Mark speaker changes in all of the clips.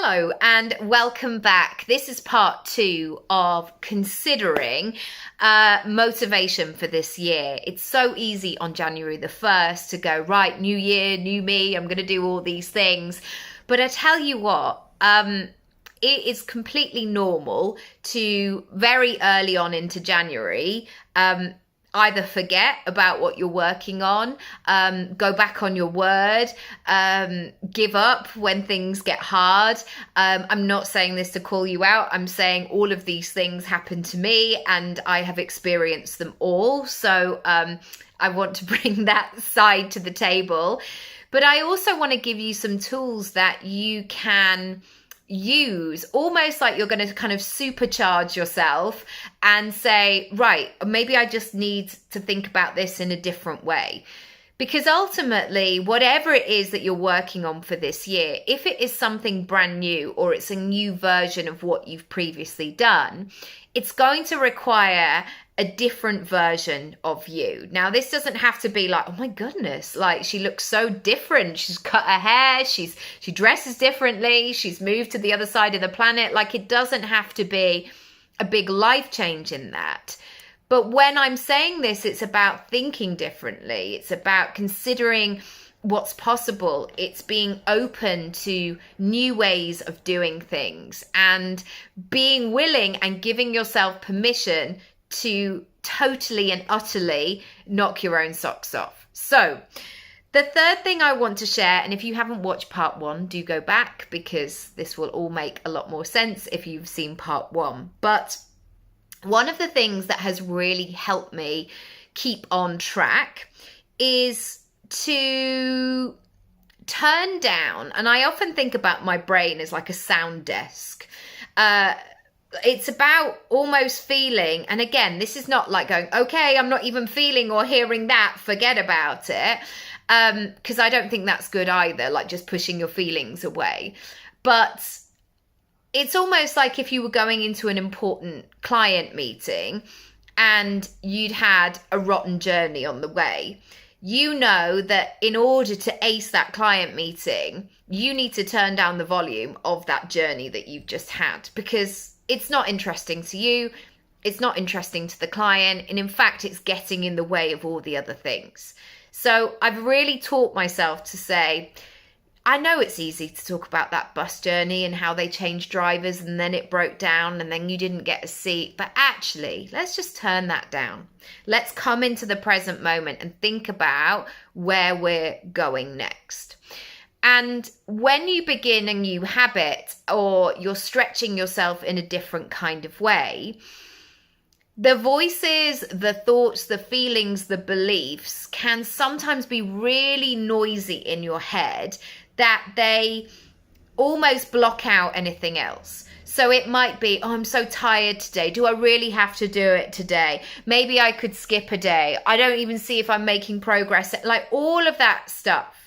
Speaker 1: Hello and welcome back. This is part 2 of considering motivation for this year. It's so easy on January the 1st to go, right, new year, new me, I'm going to do all these things. But I tell you what, it is completely normal to very early on into January, either forget about what you're working on, go back on your word, give up when things get hard. I'm not saying this to call you out. I'm saying all of these things happen to me and I have experienced them all. So I want to bring that side to the table. But I also want to give you some tools that you can use, almost like you're going to kind of supercharge yourself and say, right, maybe I just need to think about this in a different way. Because ultimately, whatever it is that you're working on for this year, if it is something brand new or it's a new version of what you've previously done, it's going to require a different version of you. Now, this doesn't have to be like, oh my goodness, like she looks so different. She's cut her hair, she dresses differently, she's moved to the other side of the planet. Like, it doesn't have to be a big life change in that. But when I'm saying this, it's about thinking differently. It's about considering what's possible. It's being open to new ways of doing things and being willing and giving yourself permission to totally and utterly knock your own socks off. So the third thing I want to share, and if you haven't watched part 1, do go back because this will all make a lot more sense if you've seen part 1. But one of the things that has really helped me keep on track is to turn down, and I often think about my brain as like a sound desk. It's about almost feeling, and again, this is not like going, okay, I'm not even feeling or hearing that, forget about it, because I don't think that's good either, like just pushing your feelings away. But it's almost like if you were going into an important client meeting and you'd had a rotten journey on the way. You know that in order to ace that client meeting, you need to turn down the volume of that journey that you've just had because it's not interesting to you, it's not interesting to the client, and in fact, it's getting in the way of all the other things. So I've really taught myself to say, I know it's easy to talk about that bus journey and how they changed drivers and then it broke down and then you didn't get a seat, but actually, let's just turn that down. Let's come into the present moment and think about where we're going next. And when you begin a new habit or you're stretching yourself in a different kind of way, the voices, the thoughts, the feelings, the beliefs can sometimes be really noisy in your head that they almost block out anything else. So it might be, oh, I'm so tired today. Do I really have to do it today? Maybe I could skip a day. I don't even see if I'm making progress. Like all of that stuff.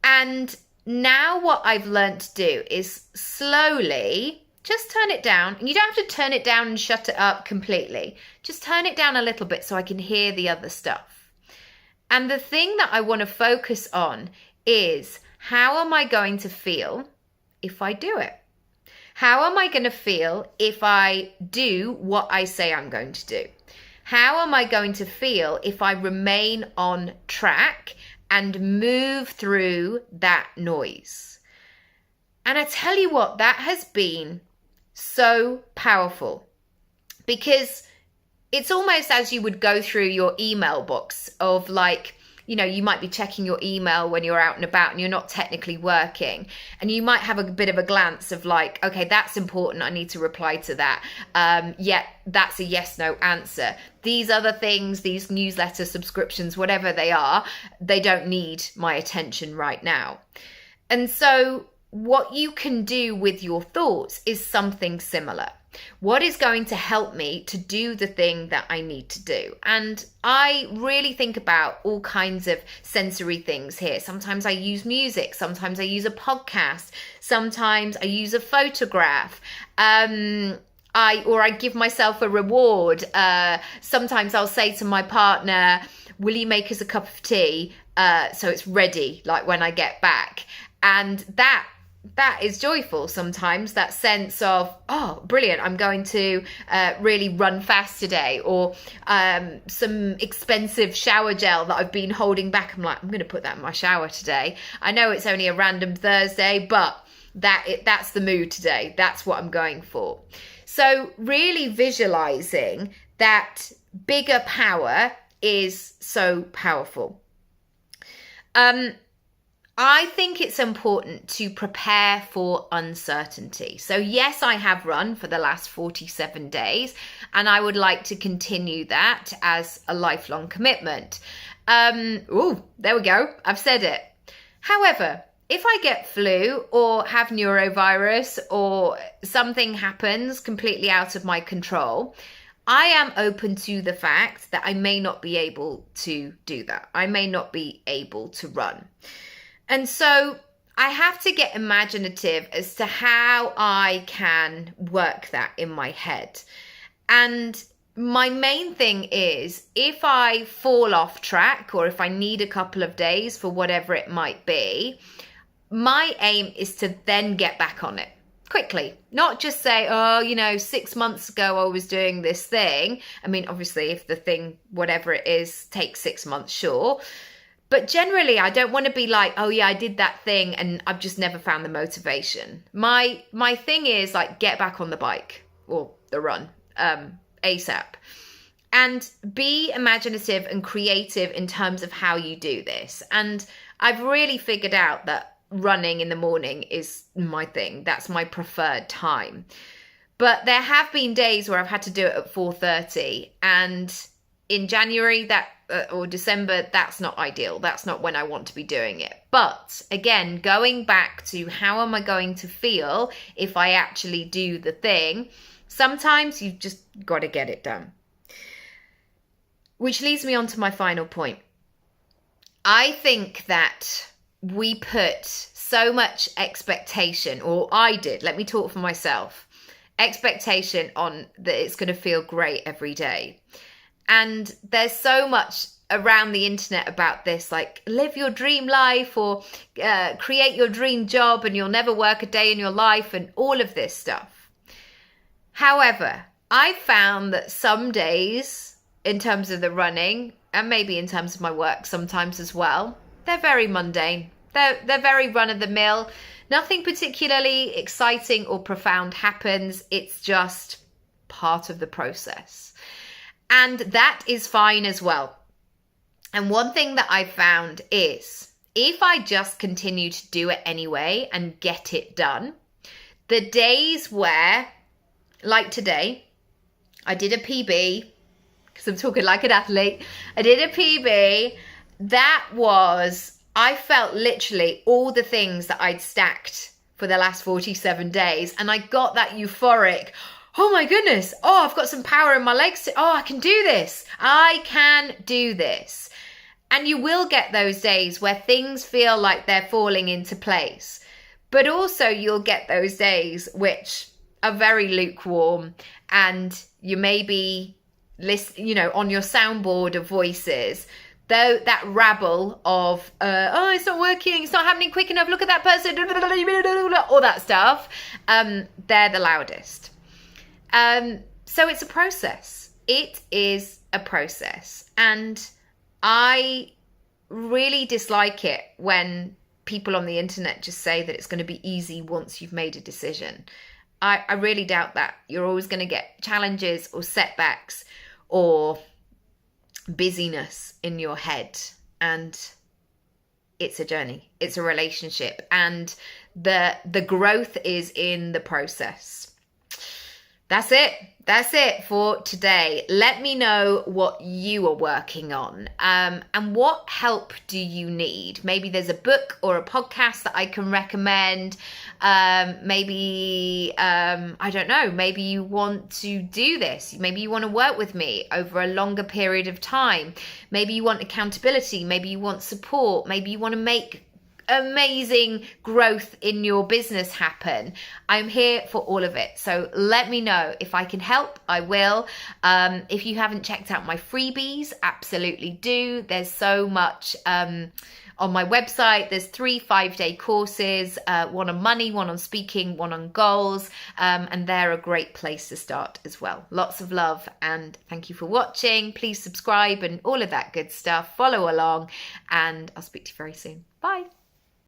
Speaker 1: And now what I've learned to do is slowly just turn it down. And you don't have to turn it down and shut it up completely. Just turn it down a little bit so I can hear the other stuff. And the thing that I want to focus on is, how am I going to feel if I do it? How am I going to feel if I do what I say I'm going to do? How am I going to feel if I remain on track and move through that noise? And I tell you what, that has been so powerful because it's almost as you would go through your email box of like, you know, you might be checking your email when you're out and about and you're not technically working. And you might have a bit of a glance of like, okay, that's important. I need to reply to that. Yeah, that's a yes, no answer. These other things, these newsletter subscriptions, whatever they are, they don't need my attention right now. And so what you can do with your thoughts is something similar. What is going to help me to do the thing that I need to do? And I really think about all kinds of sensory things here. Sometimes I use music. Sometimes I use a podcast. Sometimes I use a photograph. I give myself a reward. Sometimes I'll say to my partner, will you make us a cup of tea? So it's ready, like when I get back. And that that is joyful sometimes, that sense of, oh, brilliant, I'm going to really run fast today, or some expensive shower gel that I've been holding back. I'm like, I'm going to put that in my shower today. I know it's only a random Thursday, but that's the mood today. That's what I'm going for. So really visualizing that bigger power is so powerful. I think it's important to prepare for uncertainty. So yes, I have run for the last 47 days, and I would like to continue that as a lifelong commitment. There we go. I've said it. However, if I get flu or have neurovirus or something happens completely out of my control, I am open to the fact that I may not be able to do that. I may not be able to run. And so I have to get imaginative as to how I can work that in my head. And my main thing is, if I fall off track or if I need a couple of days for whatever it might be, my aim is to then get back on it quickly. Not just say, 6 months ago I was doing this thing. I mean, obviously, if the thing, whatever it is, takes 6 months, sure. But generally, I don't want to be like, oh yeah, I did that thing and I've just never found the motivation. My thing is like, get back on the bike or the run ASAP. And be imaginative and creative in terms of how you do this. And I've really figured out that running in the morning is my thing. That's my preferred time. But there have been days where I've had to do it at 4:30, and in January or December, that's not ideal. That's not when I want to be doing it. But again, going back to how am I going to feel if I actually do the thing, sometimes you've just got to get it done. Which leads me on to my final point. I think that we put so much expectation, or I did, let me talk for myself, expectation on that it's going to feel great every day. And there's so much around the internet about this, like live your dream life or create your dream job and you'll never work a day in your life and all of this stuff. However, I found that some days in terms of the running, and maybe in terms of my work sometimes as well, they're very mundane. They're very run-of-the-mill. Nothing particularly exciting or profound happens. It's just part of the process. And that is fine as well. And one thing that I found is, if I just continue to do it anyway and get it done, the days where, like today, I did a PB, because I'm talking like an athlete, I did a PB, I felt literally all the things that I'd stacked for the last 47 days, and I got that euphoric, oh my goodness, oh, I've got some power in my legs. Oh, I can do this. I can do this. And you will get those days where things feel like they're falling into place. But also you'll get those days which are very lukewarm, and you may be on your soundboard of voices, though that rabble of, it's not working, it's not happening quick enough, look at that person, all that stuff, they're the loudest. So it's a process. It is a process. And I really dislike it when people on the internet just say that it's going to be easy once you've made a decision. I really doubt that. You're always going to get challenges or setbacks or busyness in your head. And it's a journey. It's a relationship. And the growth is in the process. That's it. That's it for today. Let me know what you are working on, and what help do you need? Maybe there's a book or a podcast that I can recommend. Maybe, I don't know, maybe you want to do this. Maybe you want to work with me over a longer period of time. Maybe you want accountability. Maybe you want support. Maybe you want to make amazing growth in your business happen. I'm here for all of it. So let me know if I can help. I will. If you haven't checked out my freebies, absolutely do. There's so much On my website, there's 3 5-day courses, one on money, one on speaking, one on goals, and they're a great place to start as well. Lots of love and thank you for watching. Please subscribe and all of that good stuff. Follow along and I'll speak to you very soon. Bye.